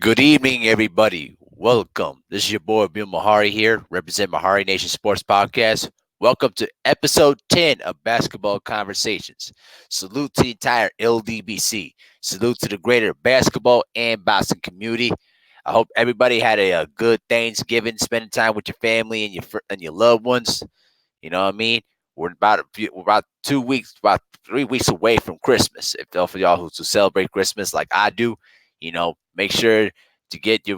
Good evening, everybody. Welcome. This is your boy Bill Mahari here, represent MehariNation Sports Podcast. Welcome to episode 10 of Basketball Conversations. Salute to the entire LDBC. Salute to the greater basketball and boxing community. I hope everybody had a good Thanksgiving, spending time with your family and your loved ones. You know what I mean? We're about 2 weeks, about 3 weeks away from Christmas. If for y'all who celebrate Christmas like I do, make sure to get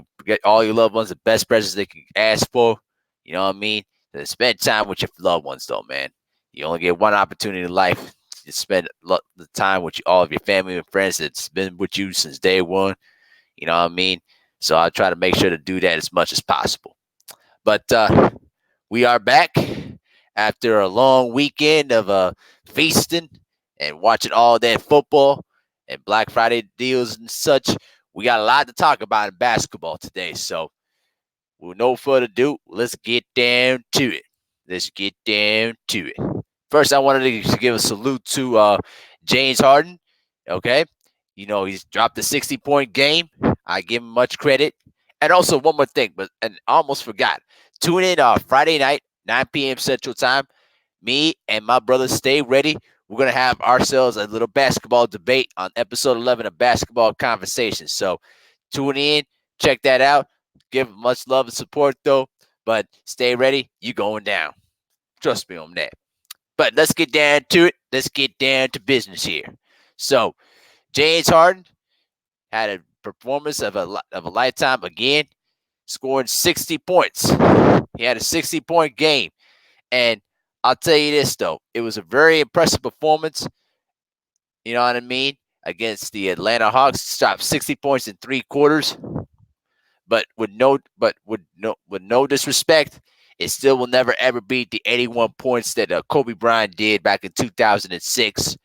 all your loved ones the best presents they can ask for. You know what I mean? To spend time with your loved ones, though, man. You only get one opportunity in life to spend the time with all of your family and friends that's been with you since day one. You know what I mean? So I try to make sure to do that as much as possible. But we are back after a long weekend of feasting and watching all that football and Black Friday deals and such. We got a lot to talk about in basketball today. So, with no further ado, let's get down to it. Let's get down to it. First, I wanted to give a salute to James Harden. Okay. He's dropped a 60-point game. I give him much credit. And also, one more thing, and I almost forgot. Tune in Friday night, 9 p.m. Central Time. Me and my brother stay ready. We're going to have ourselves a little basketball debate on episode 11 of Basketball Conversations. So tune in, check that out. Give much love and support, though. But stay ready. You going down. Trust me on that. But let's get down to it. Let's get down to business here. So James Harden had a performance of a lifetime again, scoring 60 points. He had a 60-point game. And I'll tell you this, though. It was a very impressive performance. You know what I mean? Against the Atlanta Hawks, dropped 60 points in 3 quarters. But with no disrespect, it still will never ever beat the 81 points that Kobe Bryant did back in 2006.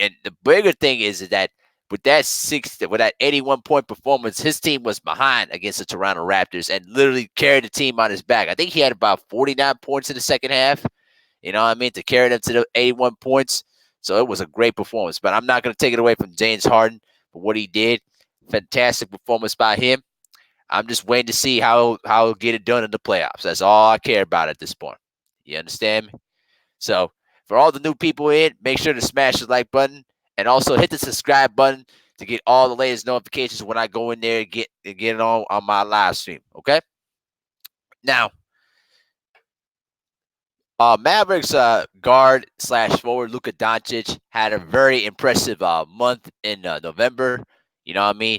And the bigger thing is that with that 81-point performance, his team was behind against the Toronto Raptors and literally carried the team on his back. I think he had about 49 points in the second half. You know what I mean? To carry them to the 81 points. So it was a great performance. But I'm not going to take it away from James Harden for what he did. Fantastic performance by him. I'm just waiting to see how he'll get it done in the playoffs. That's all I care about at this point. You understand me? So for all the new people in, make sure to smash the like button and also hit the subscribe button to get all the latest notifications when I go in there and get it on my live stream. Okay. Now, Mavericks guard / forward Luka Doncic had a very impressive month in November. You know what I mean?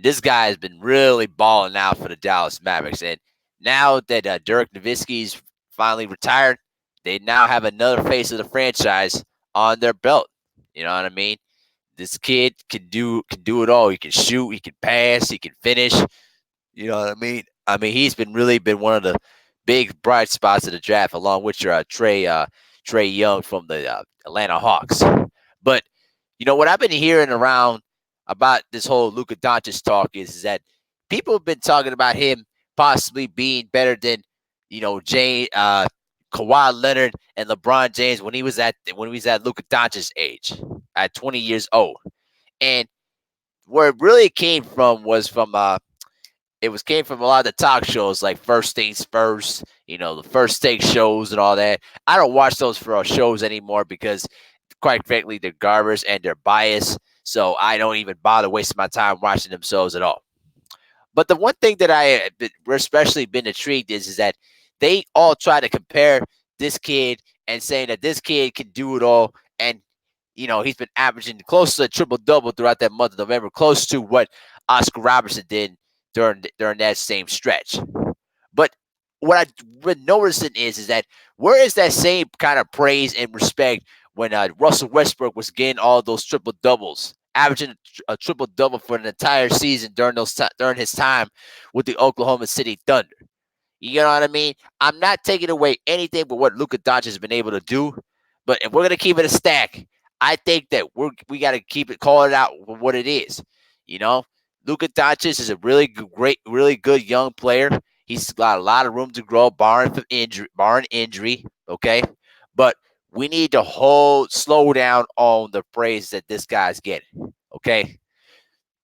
This guy has been really balling out for the Dallas Mavericks. And now that Dirk Nowitzki's finally retired, they now have another face of the franchise on their belt. You know what I mean? This kid can do it all. He can shoot, he can pass, he can finish. You know what I mean? He's really been one of the big bright spots of the draft, along with your Trae Young from the Atlanta Hawks. But what I've been hearing around about this whole Luka Doncic talk is that people have been talking about him possibly being better than Kawhi Leonard and LeBron James when he was at Luka Doncic's age at 20 years old. And where it really came from was from came from a lot of the talk shows like First Things First, the First Take shows and all that. I don't watch those for our shows anymore because, quite frankly, they're garbage and they're biased. So I don't even bother wasting my time watching them shows at all. But the one thing that I especially been intrigued is that they all try to compare this kid and saying that this kid can do it all. And, he's been averaging close to a triple-double throughout that month of November, close to what Oscar Robertson did during that same stretch. But what I've been noticing is that where is that same kind of praise and respect when Russell Westbrook was getting all those triple doubles, averaging a triple double for an entire season during his time with the Oklahoma City Thunder? You know what I mean? I'm not taking away anything but what Luka Doncic has been able to do, but if we're gonna keep it a stack, I think that we got to call it out for what it is. Luka Doncic is a really good young player. He's got a lot of room to grow, barring injury. Okay, but we need to slow down on the praise that this guy's getting. Okay,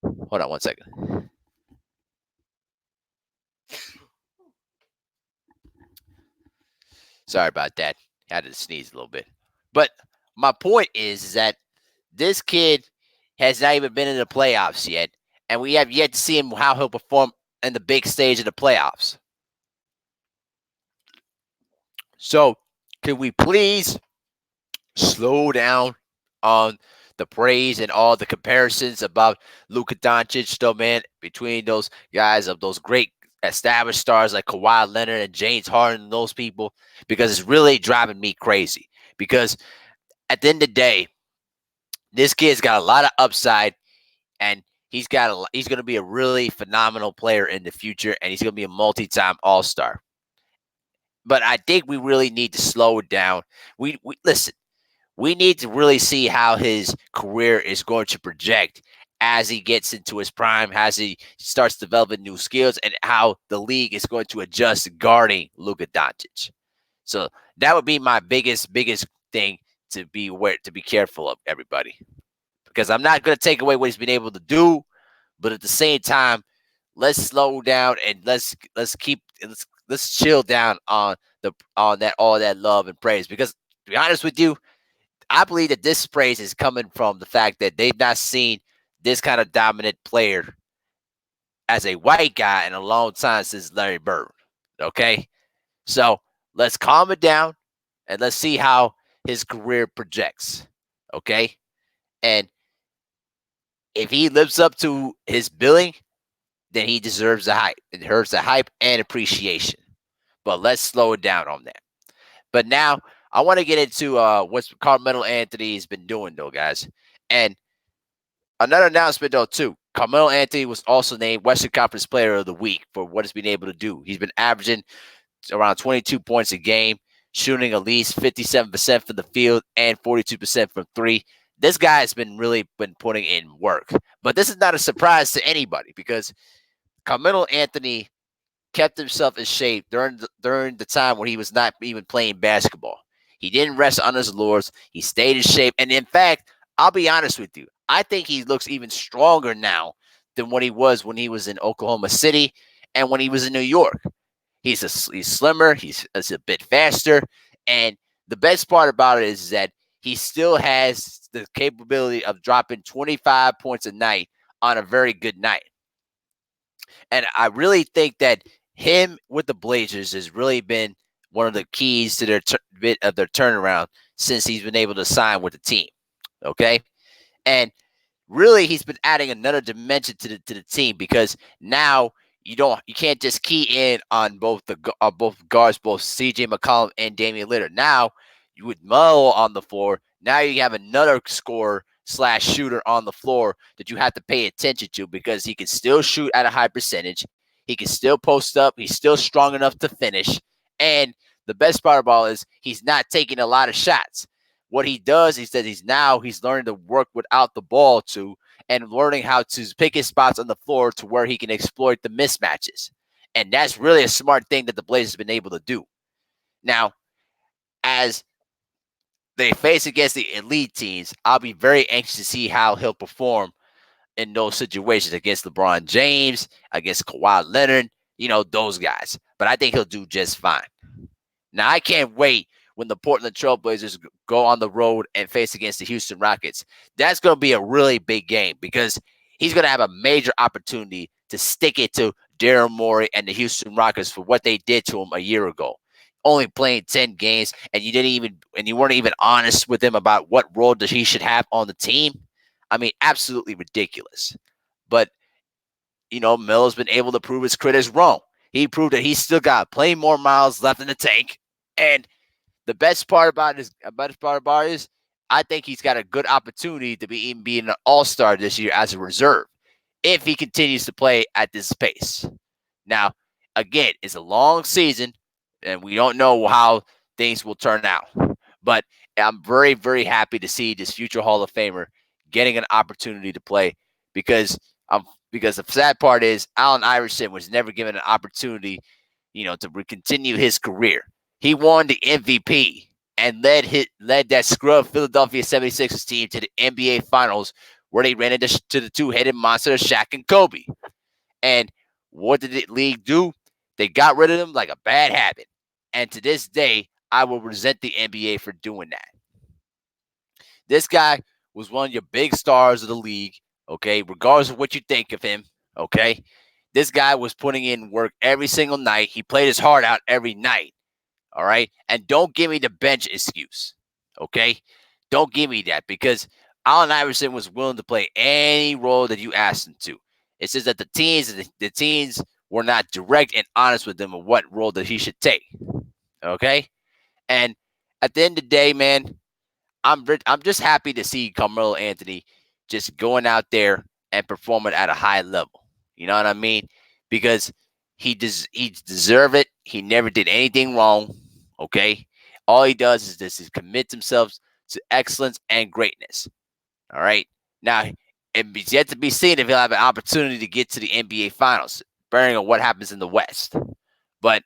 hold on one second. Sorry about that. Had to sneeze a little bit. But my point is that this kid has not even been in the playoffs yet, and we have yet to see him how he'll perform in the big stage of the playoffs. So, can we please slow down on the praise and all the comparisons about Luka Doncic, though, man, between those guys of those great established stars like Kawhi Leonard and James Harden and those people, because it's really driving me crazy. Because at the end of the day, this kid's got a lot of upside, and he's going to be a really phenomenal player in the future, and he's going to be a multi-time All-Star. But I think we really need to slow it down. We listen. We need to really see how his career is going to project as he gets into his prime, as he starts developing new skills, and how the league is going to adjust guarding Luka Doncic. So that would be my biggest thing to be aware, to be careful of, everybody, because I'm not going to take away what he's been able to do, but at the same time, let's slow down and let's chill down on that all that love and praise. Because to be honest with you, I believe that this praise is coming from the fact that they've not seen this kind of dominant player as a white guy in a long time since Larry Bird. Okay, so let's calm it down and let's see how his career projects. Okay, and if he lives up to his billing, then he deserves the hype. It hurts the hype and appreciation. But let's slow it down on that. But now I want to get into what Carmelo Anthony has been doing, though, guys. And another announcement, though, too. Carmelo Anthony was also named Western Conference Player of the Week for what he's been able to do. He's been averaging around 22 points a game, shooting at least 57% from the field and 42% from three. This guy has been really been putting in work. But this is not a surprise to anybody because Carmelo Anthony kept himself in shape during the time when he was not even playing basketball. He didn't rest on his laurels. He stayed in shape. And in fact, I'll be honest with you, I think he looks even stronger now than what he was when he was in Oklahoma City and when he was in New York. He's slimmer. He's a bit faster. And the best part about it is that he still has the capability of dropping 25 points a night on a very good night. And I really think that him with the Blazers has really been one of the keys to their bit of their turnaround since he's been able to sign with the team. Okay, and really he's been adding another dimension to the team because now you can't just key in on both guards, both CJ McCollum and Damian Lillard. Now you would Melo on the floor. Now you have another scorer / shooter on the floor that you have to pay attention to because he can still shoot at a high percentage. He can still post up. He's still strong enough to finish. And the best part about it is he's not taking a lot of shots. What he does is that he's learning to work without the ball too, and learning how to pick his spots on the floor to where he can exploit the mismatches. And that's really a smart thing that the Blazers have been able to do. Now, as they face against the elite teams, I'll be very anxious to see how he'll perform in those situations against LeBron James, against Kawhi Leonard, those guys. But I think he'll do just fine. Now, I can't wait when the Portland Trailblazers go on the road and face against the Houston Rockets. That's going to be a really big game because he's going to have a major opportunity to stick it to Daryl Morey and the Houston Rockets for what they did to him a year ago. Only playing 10 games, and you weren't even honest with him about what role that he should have on the team. I mean, absolutely ridiculous. But Melo's been able to prove his critics wrong. He proved that he's still got plenty more miles left in the tank. And the best part about it is I think he's got a good opportunity to be an all-star this year as a reserve if he continues to play at this pace. Now, again, it's a long season, and we don't know how things will turn out. But I'm very, very happy to see this future Hall of Famer getting an opportunity to play because the sad part is Allen Iverson was never given an opportunity, to continue his career. He won the MVP and led that scrub Philadelphia 76ers team to the NBA Finals where they ran into the two-headed monster Shaq and Kobe. And what did the league do? They got rid of him like a bad habit. And to this day, I will resent the NBA for doing that. This guy was one of your big stars of the league, okay, regardless of what you think of him, okay? This guy was putting in work every single night. He played his heart out every night, all right? And don't give me the bench excuse, okay? Don't give me that because Allen Iverson was willing to play any role that you asked him to. It says that the teams were not direct and honest with him of what role that he should take, okay? And at the end of the day, man, I'm just happy to see Carmelo Anthony just going out there and performing at a high level. You know what I mean? Because he deserved it. He never did anything wrong. Okay, all he does is this: he commits himself to excellence and greatness. All right. Now it's yet to be seen if he'll have an opportunity to get to the NBA Finals, bearing on what happens in the West. But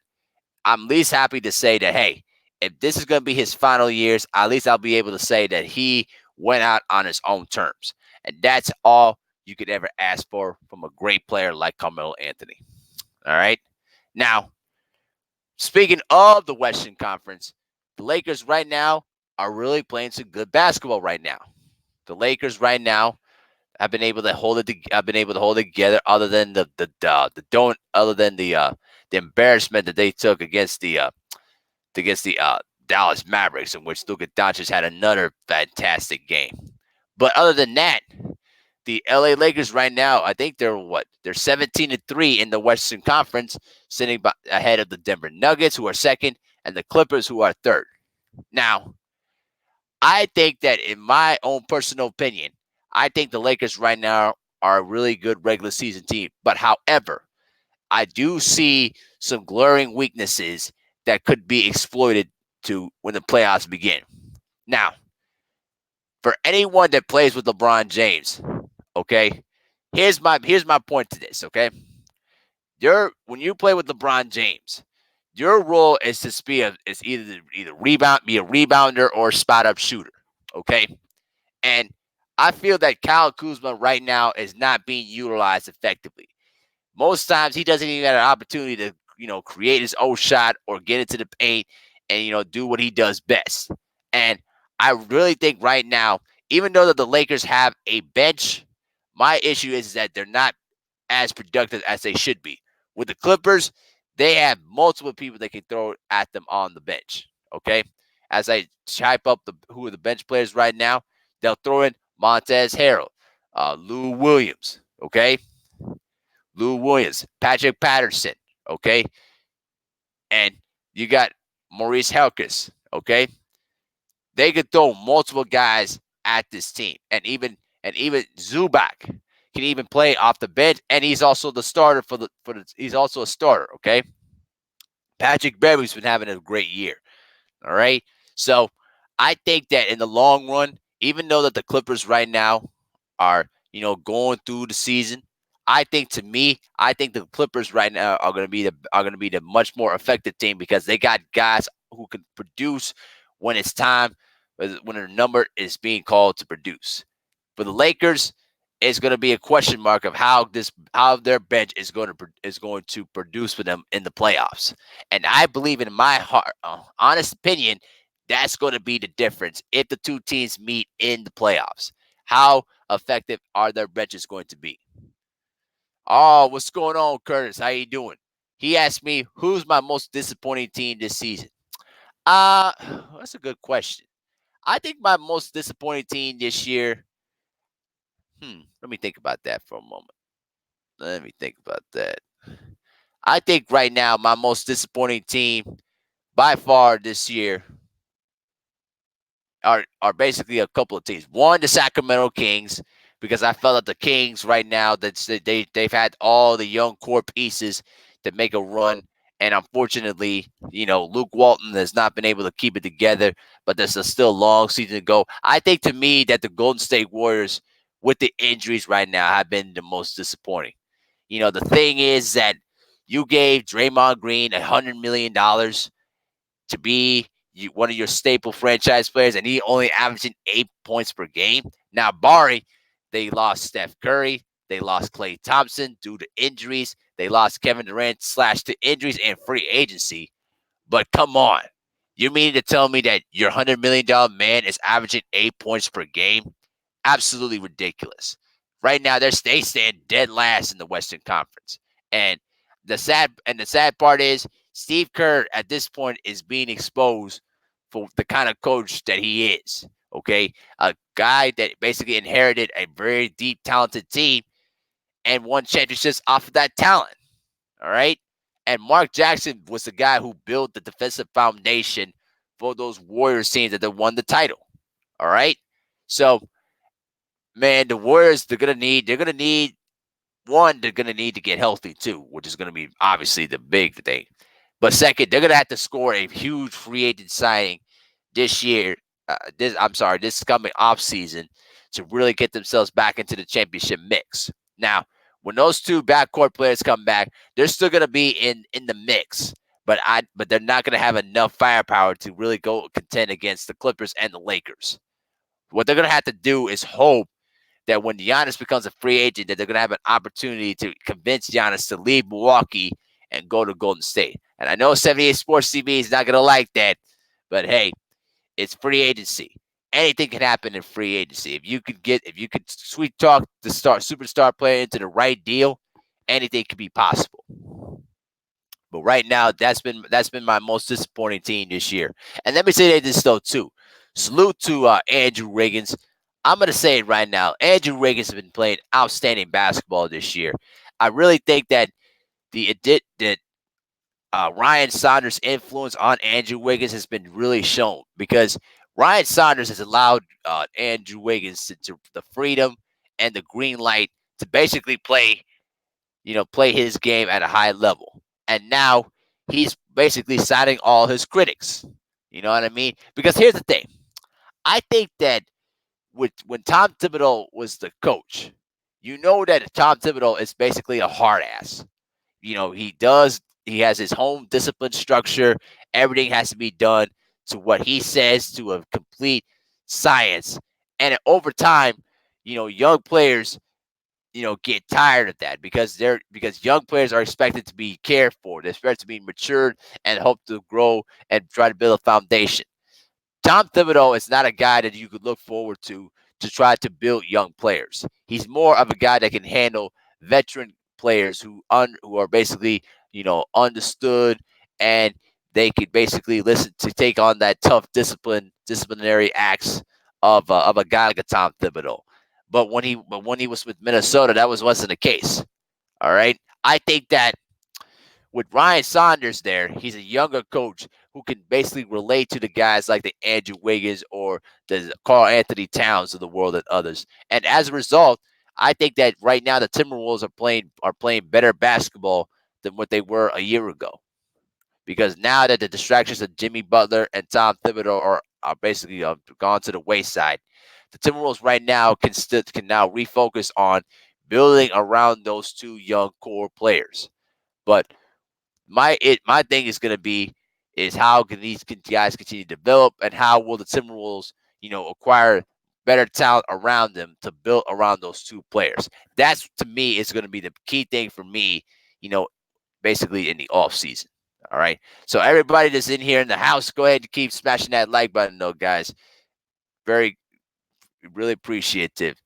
I'm least happy to say that, hey, if this is going to be his final years, at least I'll be able to say that he went out on his own terms. And that's all you could ever ask for from a great player like Carmelo Anthony. All right. Now, speaking of the Western Conference, the Lakers right now are really playing some good basketball right now. The Lakers right now have been able to hold it. I've been able to hold it together, other than the embarrassment that they took against the Dallas Mavericks, in which Luka Doncic had another fantastic game. But other than that, the LA Lakers right now, I think they're what? They're 17-3 in the Western Conference, sitting ahead of the Denver Nuggets, who are second, and the Clippers, who are third. Now, I think that, in my own personal opinion, I think the Lakers right now are a really good regular season team. But however, I do see some glaring weaknesses that could be exploited to when the playoffs begin. Now, for anyone that plays with LeBron James, okay, here's my point to this, okay? When you play with LeBron James, your role is to is either be a rebounder or a spot up shooter, okay? And I feel that Kyle Kuzma right now is not being utilized effectively. Most times he doesn't even have an opportunity to, create his own shot or get into the paint and, do what he does best. And I really think right now, even though that the Lakers have a bench, my issue is that they're not as productive as they should be. With the Clippers, they have multiple people they can throw at them on the bench. Okay. As I type up who are the bench players right now, they'll throw in Montez Harrell, Lou Williams. Okay. Lou Williams, Patrick Patterson, okay? And you got Maurice Helkes, okay? They could throw multiple guys at this team. And even Zubac can even play off the bench, and he's also the starter he's also a starter, okay? Patrick Beverly's been having a great year. All right. So I think that in the long run, even though that the Clippers right now are, going through the season, I think the Clippers right now are going to be the much more effective team because they got guys who can produce when it's time, when a number is being called to produce. For the Lakers, it's going to be a question mark of how their bench is going to produce for them in the playoffs. And I believe, in my heart, honest opinion, that's going to be the difference if the two teams meet in the playoffs. How effective are their benches going to be? Oh, what's going on, Curtis? How you doing? He asked me, who's my most disappointing team this season? Uh, that's a good question. I think my most disappointing team this year. Let me think about that for a moment. Let me think about that. I think right now my most disappointing team by far this year are basically a couple of teams. One, the Sacramento Kings, because I felt that the Kings right now they've had all the young core pieces to make a run, and unfortunately, Luke Walton has not been able to keep it together. But there's still a long season to go. I think, to me, that the Golden State Warriors, with the injuries right now, have been the most disappointing. The thing is that you gave Draymond Green $100 million to be one of your staple franchise players, and he only averaging 8 points per game. Now, Bari, they lost Steph Curry. They lost Klay Thompson due to injuries. They lost Kevin Durant / to injuries and free agency. But come on. You mean to tell me that your $100 million man is averaging 8 points per game? Absolutely ridiculous. Right now, they stand dead last in the Western Conference, and the sad part is Steve Kerr at this point is being exposed for the kind of coach that he is. Okay, a guy that basically inherited a very deep, talented team and won championships off of that talent. All right. And Mark Jackson was the guy who built the defensive foundation for those Warriors teams that they won the title. All right. So, man, the Warriors, they're gonna need one, they're gonna need to get healthy too, which is gonna be obviously the big thing. But second, they're gonna have to score a huge free agent signing this year. This coming off season to really get themselves back into the championship mix. Now, when those two backcourt players come back, they're still gonna be in the mix. But they're not gonna have enough firepower to really go contend against the Clippers and the Lakers. What they're gonna have to do is hope that when Giannis becomes a free agent, that they're going to have an opportunity to convince Giannis to leave Milwaukee and go to Golden State. And I know 78 Sports TV is not going to like that, but hey, it's free agency. Anything can happen in free agency. If you could sweet talk the superstar player into the right deal, anything could be possible. But right now, that's been my most disappointing team this year. And let me say this though too. Salute to Andrew Wiggins. I'm gonna say it right now. Andrew Wiggins has been playing outstanding basketball this year. I really think that Ryan Saunders' influence on Andrew Wiggins has been really shown because Ryan Saunders has allowed Andrew Wiggins to the freedom and the green light to basically play his game at a high level. And now he's basically citing all his critics. You know what I mean? Because here's the thing. I think that when Tom Thibodeau was the coach, you know that Tom Thibodeau is basically a hard ass. He has his home discipline structure. Everything has to be done to what he says to a complete science. And over time, young players get tired of that because young players are expected to be cared for. They're expected to be matured and hope to grow and try to build a foundation. Tom Thibodeau is not a guy that you could look forward to try to build young players. He's more of a guy that can handle veteran players who are basically understood, and they could basically listen to take on that tough disciplinary acts of a guy like a Tom Thibodeau. But when he was with Minnesota, that wasn't the case. All right, I think that with Ryan Saunders there, he's a younger coach who can basically relate to the guys like the Andrew Wiggins or the Carl Anthony Towns of the world and others. And as a result, I think that right now the Timberwolves are playing better basketball than what they were a year ago. Because now that the distractions of Jimmy Butler and Tom Thibodeau are basically gone to the wayside, the Timberwolves right now can now refocus on building around those two young core players. But my thing is going to be is how can these guys continue to develop, and how will the Timberwolves acquire better talent around them to build around those two players. That's to me is going to be the key thing for me, you know, basically in the off season. All right. So everybody that's in here in the house, go ahead and keep smashing that like button, though, guys. Very really appreciative.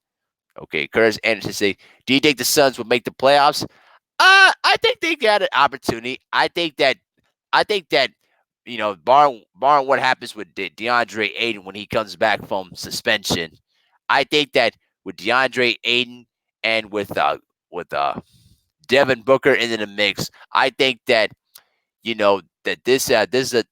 Okay, Curtis Anderson say, do you think the Suns will make the playoffs? I think they got an opportunity. I think that barring what happens with DeAndre Ayton when he comes back from suspension, I think that with DeAndre Ayton and with Devin Booker in the mix, I think that that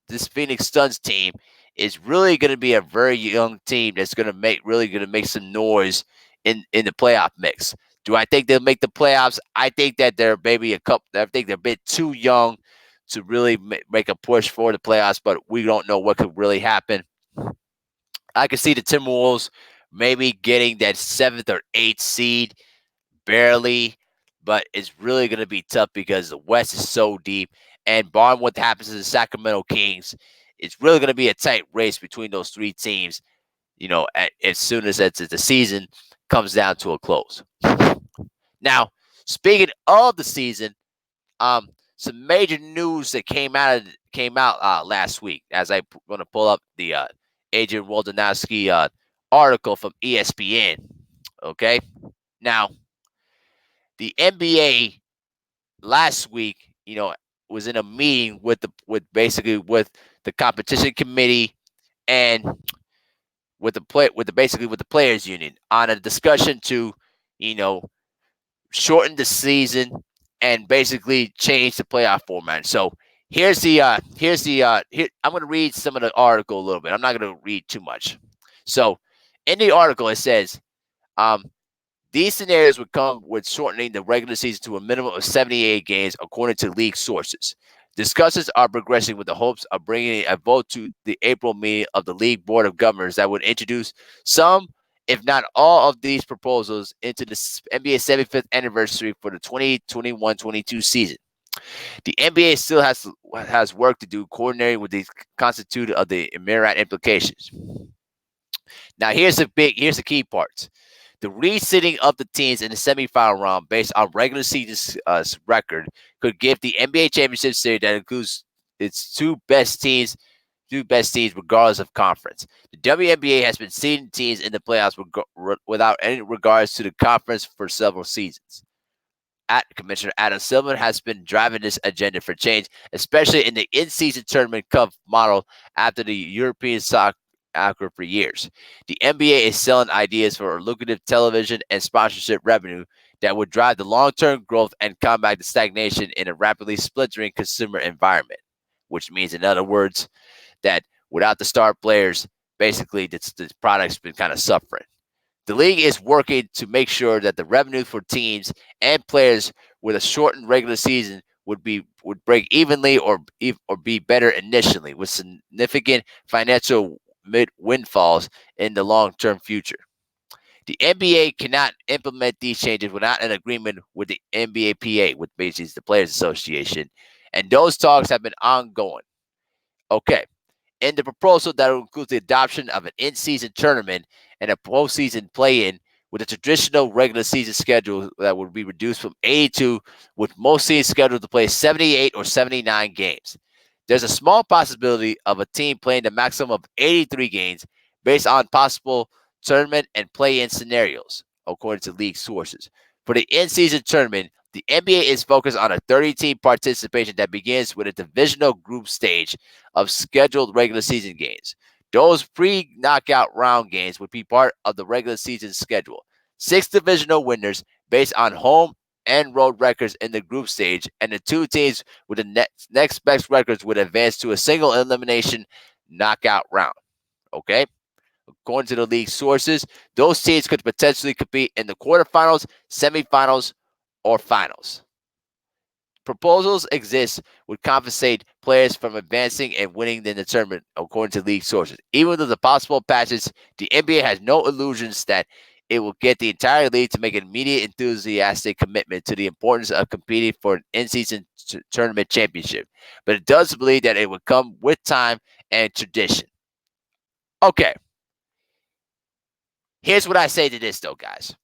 this Phoenix Suns team is really going to be a very young team that's going to make some noise in the playoff mix. Do I think they'll make the playoffs? I think that they're maybe a couple. I think they're a bit too young to really make a push for the playoffs, but we don't know what could really happen. I could see the Timberwolves maybe getting that seventh or eighth seed barely, but it's really going to be tough because the West is so deep. And barring what happens to the Sacramento Kings, it's really going to be a tight race between those three teams, as soon as the season comes down to a close. Now, speaking of the season, some major news that came out last week. As I'm going to pull up the Adrian Wojnarowski article from ESPN. Okay, now the NBA last week, was in a meeting with the competition committee and with the players union on a discussion to, you know, shorten the season and basically change the playoff format. So here I'm going to read some of the article a little bit. I'm not going to read too much. So in the article it says, um, these scenarios would come with shortening the regular season to a minimum of 78 games, according to league sources. Discussions are progressing with the hopes of bringing a vote to the April meeting of the League Board of Governors that would introduce some, if not all, of these proposals into the NBA 75th anniversary for the 2021-22 season. The NBA still has work to do coordinating with the constituted of the myriad implications. Now, here's the key parts. The reseeding of the teams in the semifinal round based on regular season record could give the NBA championship series that includes its two best teams regardless of conference. The WNBA has been seeding teams in the playoffs without any regards to the conference for several seasons. Commissioner Adam Silver has been driving this agenda for change, especially in the in-season tournament cup model after the European soccer for years. The NBA is selling ideas for lucrative television and sponsorship revenue that would drive the long-term growth and combat the stagnation in a rapidly splintering consumer environment, which means, in other words, that without the star players, basically the product's been kind of suffering. The league is working to make sure that the revenue for teams and players with a shortened regular season would break evenly or be better initially, with significant financial windfalls in the long-term future. The NBA cannot implement these changes without an agreement with the NBAPA, with basically the Players Association, and those talks have been ongoing. Okay, in the proposal that includes the adoption of an in-season tournament and a postseason play-in with a traditional regular season schedule that would be reduced from 82, with most teams scheduled to play 78 or 79 games. There's a small possibility of a team playing the maximum of 83 games based on possible tournament and play-in scenarios, according to league sources. For the in-season tournament, the NBA is focused on a 30-team participation that begins with a divisional group stage of scheduled regular season games. Those pre-knockout round games would be part of the regular season schedule. 6 divisional winners based on home and road records in the group stage, and the 2 teams with the next best records would advance to a single elimination knockout round. Okay? According to the league sources, those teams could potentially compete in the quarterfinals, semifinals, or finals. Proposals exist would compensate players from advancing and winning in the tournament, according to league sources. Even though the possible patches, the NBA has no illusions that it will get the entire league to make an immediate enthusiastic commitment to the importance of competing for an in-season tournament championship. But it does believe that it would come with time and tradition. Okay. Here's what I say to this, though, guys.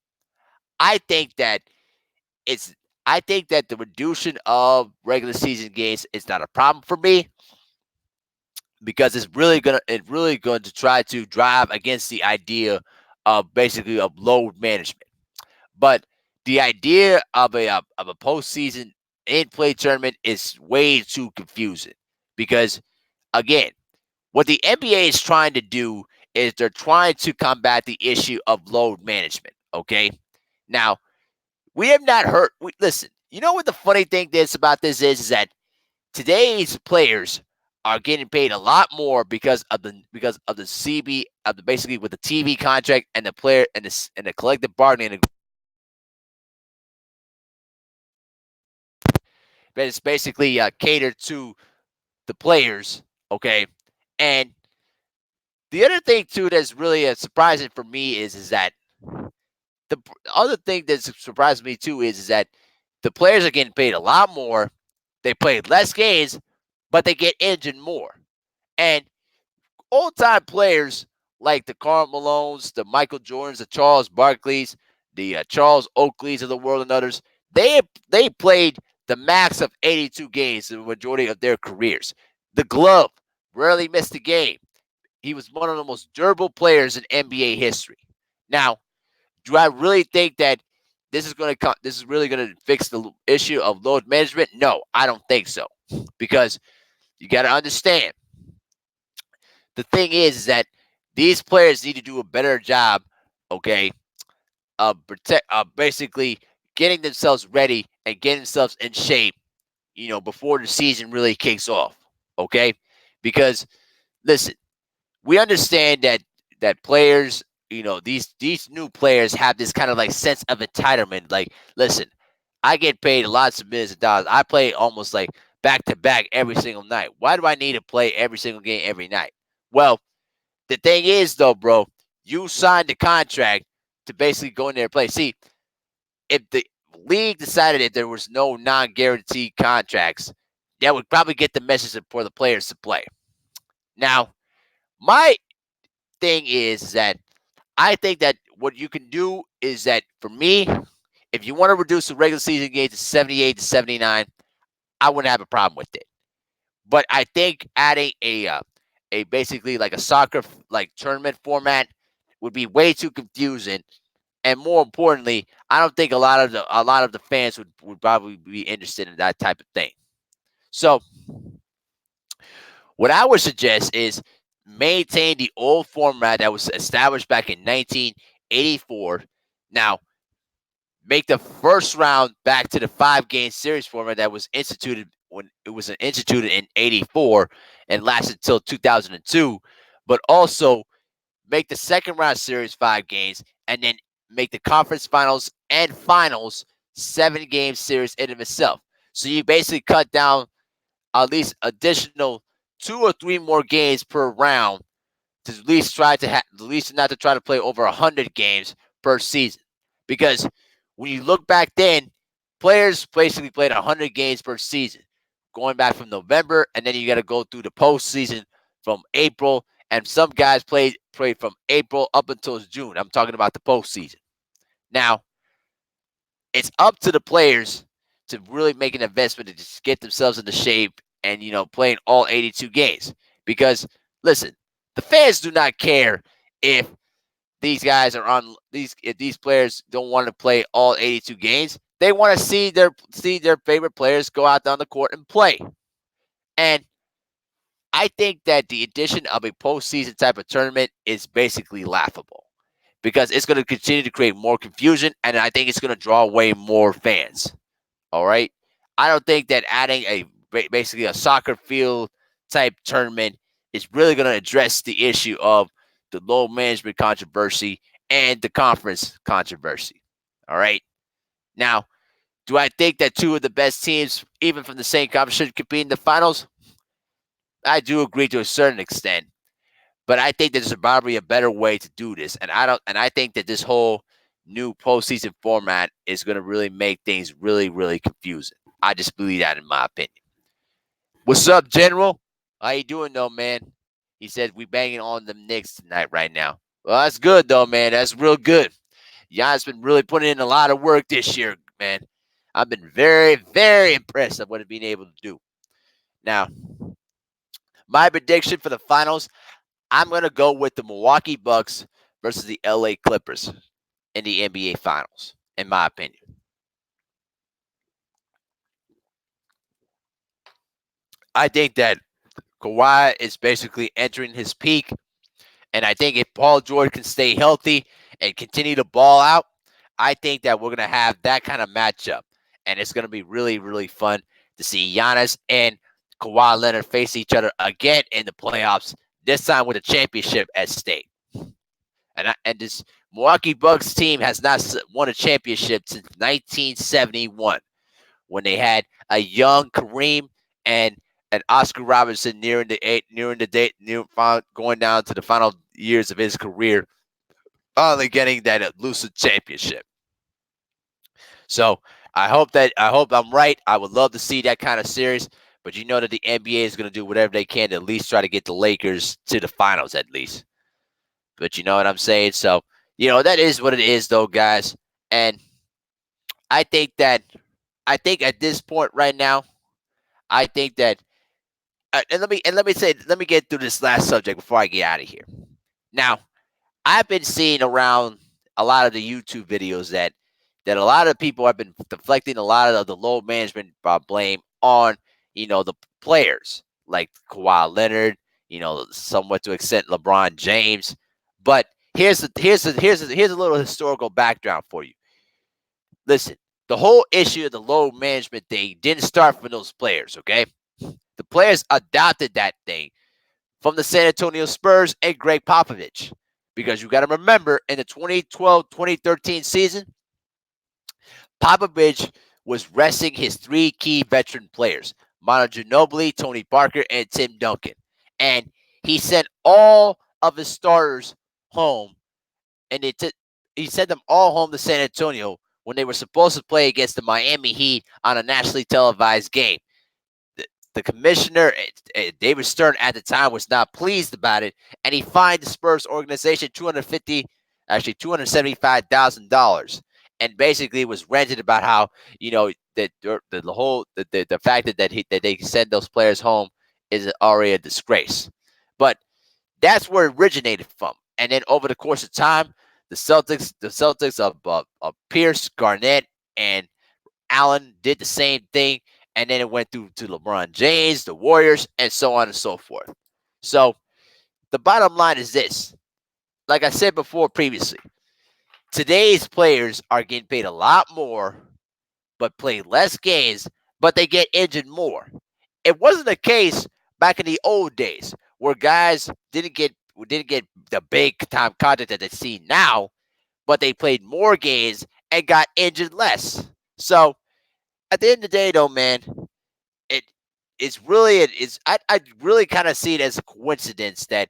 I think that the reduction of regular season games is not a problem for me, because it's really going to try to drive against the idea of basically of load management. But the idea of a postseason in-play tournament is way too confusing, because, again, what the NBA is trying to do is they're trying to combat the issue of load management. Okay, now we have not heard. Listen, you know what the funny thing about this is that today's players are getting paid a lot more because of the CB of the basically with the TV contract and the player and the collective bargaining. But it's basically catered to the players. Okay, and the other thing too that's really surprising for me is that the other thing that surprised me too is that the players are getting paid a lot more. They play less games, but they get injured more. And old-time players like the Karl Malones, the Michael Jordans, the Charles Barkleys, the Charles Oakleys of the world, and others, they played the max of 82 games, the majority of their careers. The glove rarely missed a game. He was one of the most durable players in NBA history. Now, do I really think that this is really going to fix the issue of load management? No, I don't think so. Because you got to understand, the thing is that these players need to do a better job, okay, basically getting themselves ready and getting themselves in shape, before the season really kicks off, okay? Because listen, we understand that players, these new players have this kind of like sense of entitlement. Like, listen, I get paid lots of millions of dollars. I play almost like back to back every single night. Why do I need to play every single game every night? Well, the thing is though, bro, you signed the contract to basically go in there and play. See, if the league decided that there was no non-guaranteed contracts, that would probably get the message for the players to play. Now, my thing is that I think that what you can do is that, for me, if you want to reduce the regular season game to 78 to 79, I wouldn't have a problem with it. But I think adding a basically like a soccer like tournament format would be way too confusing. And more importantly, I don't think a lot of the fans would probably be interested in that type of thing. So what I would suggest is maintain the old format that was established back in 1984. Now, make the first round back to the 5 game series format that was instituted when it was instituted in 84 and lasted until 2002, but also make the second round series 5 games, and then make the conference finals and finals 7 game series in of itself. So you basically cut down at least additional 2 or 3 more games per round to at least at least not to try to play over 100 games per season. Because when you look back then, players basically played 100 games per season, going back from November, and then you got to go through the postseason from April, and some guys played from April up until June. I'm talking about the postseason. Now, it's up to the players to really make an investment to just get themselves into shape and playing all 82 games. Because listen, the fans do not care if these guys are on these if these players don't want to play all 82 games. They want to see their favorite players go out on the court and play. And I think that the addition of a postseason type of tournament is basically laughable, because it's going to continue to create more confusion, and I think it's going to draw away more fans. All right. I don't think that adding basically a soccer field type tournament is really going to address the issue of the load management controversy and the conference controversy. All right. Now, do I think that two of the best teams, even from the same conference, should compete in the finals? I do agree to a certain extent, but I think there's probably a better way to do this, and I think that this whole new postseason format is going to really make things really, really confusing. I just believe that, in my opinion. What's up, General? How you doing, though, man? He said we banging on the Knicks tonight, right now. Well, that's good, though, man. That's real good. Giannis been really putting in a lot of work this year, man. I've been very, very impressed of what he's been able to do. Now, my prediction for the finals, I'm going to go with the Milwaukee Bucks versus the LA Clippers in the NBA Finals, in my opinion. I think that Kawhi is basically entering his peak, and I think if Paul George can stay healthy and continue to ball out, I think that we're going to have that kind of matchup, and it's going to be really, really fun to see Giannis and Kawhi Leonard face each other again in the playoffs, this time with a championship at stake. And this Milwaukee Bucks team has not won a championship since 1971, when they had a young Kareem and Oscar Robertson going down to the final years of his career, finally getting that elusive championship. So I hope I'm right. I would love to see that kind of series, but you know that the NBA is going to do whatever they can to at least try to get the Lakers to the finals at least. But you know what I'm saying? So, that is what it is, though, guys. And I think that I think at this point right now, I think that let me get through this last subject before I get out of here. Now, I've been seeing around a lot of the YouTube videos that a lot of people have been deflecting a lot of the load management blame on the players like Kawhi Leonard, somewhat to extent LeBron James. But here's a little historical background for you. Listen, the whole issue of the load management thing didn't start from those players. Okay, the players adopted that thing from the San Antonio Spurs and Greg Popovich. Because you got to remember, in the 2012-2013 season, Popovich was resting his three key veteran players, Manu Ginobili, Tony Parker, and Tim Duncan. And he sent all of his starters home, and he sent them all home to San Antonio when they were supposed to play against the Miami Heat on a nationally televised game. The commissioner, David Stern, at the time was not pleased about it, and he fined the Spurs organization $275,000, and basically was ranted about how that the fact that they send those players home is already a disgrace. But that's where it originated from, and then over the course of time, the Celtics of Pierce, Garnett, and Allen did the same thing, and then it went through to LeBron James, the Warriors, and so on and so forth. So the bottom line is this. Like I said before previously, today's players are getting paid a lot more, but play less games, but they get injured more. It wasn't the case back in the old days where guys didn't get the big time contract that they see now, but they played more games and got injured less. So at the end of the day, though, man, it I really kind of see it as a coincidence that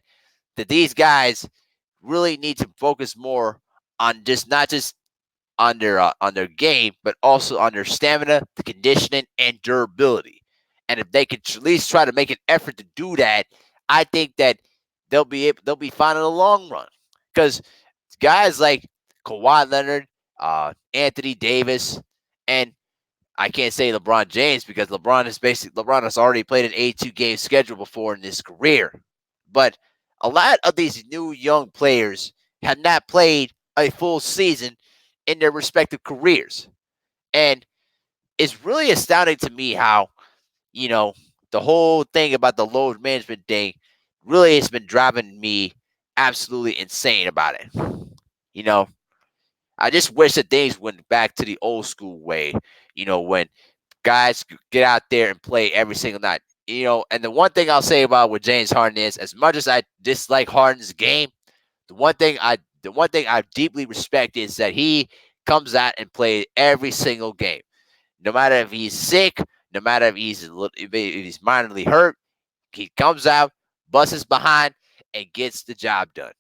these guys really need to focus more on just not just on their game, but also on their stamina, the conditioning, and durability. And if they could at least try to make an effort to do that, I think that they'll be fine in the long run. Because guys like Kawhi Leonard, Anthony Davis, and I can't say LeBron James because LeBron has already played an 82 game schedule before in his career. But a lot of these new young players have not played a full season in their respective careers. And it's really astounding to me how, you know, the whole thing about the load management thing really has been driving me absolutely insane about it. You know, I just wish that things went back to the old school way, when guys get out there and play every single night. And the one thing I'll say about with James Harden is, as much as I dislike Harden's game, the one thing I deeply respect is that he comes out and plays every single game, no matter if he's sick, no matter if he's minorly hurt. He comes out, busts his behind, and gets the job done.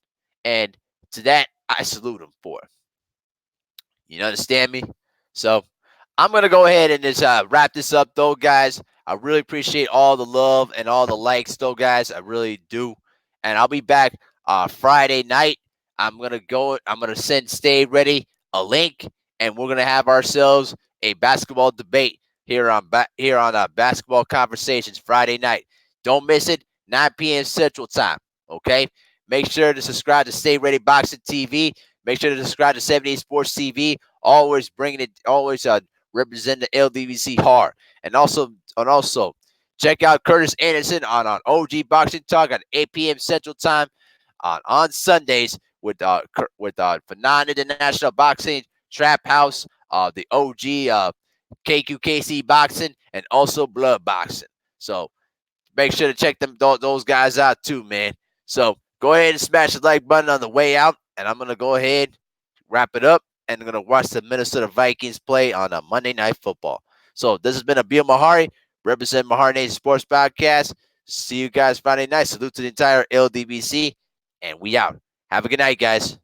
And to that, I salute him for it. You understand me? So I'm gonna go ahead and just wrap this up, though, guys. I really appreciate all the love and all the likes, though, guys. I really do. And I'll be back Friday night. I'm gonna send Stay Ready a link, and we're gonna have ourselves a basketball debate here on Basketball Conversations Friday night. Don't miss it. 9 p.m. Central Time. Okay. Make sure to subscribe to Stay Ready Boxing TV. Make sure to subscribe to 78 Sports TV. Always bringing it. Always represent the LDVC hard. And also check out Curtis Anderson on OG Boxing Talk at 8 p.m. Central Time on Sundays with non international boxing, Trap House, the OG KQKC Boxing, and also Blood Boxing. So make sure to check those guys out too, man. So go ahead and smash the like button on the way out, and I'm gonna go ahead, wrap it up, and I'm gonna watch the Minnesota Vikings play on a Monday Night Football. So this has been Abil Mahari, represent MehariNation Sports Podcast. See you guys Friday night. Salute to the entire LDBC, and we out. Have a good night, guys.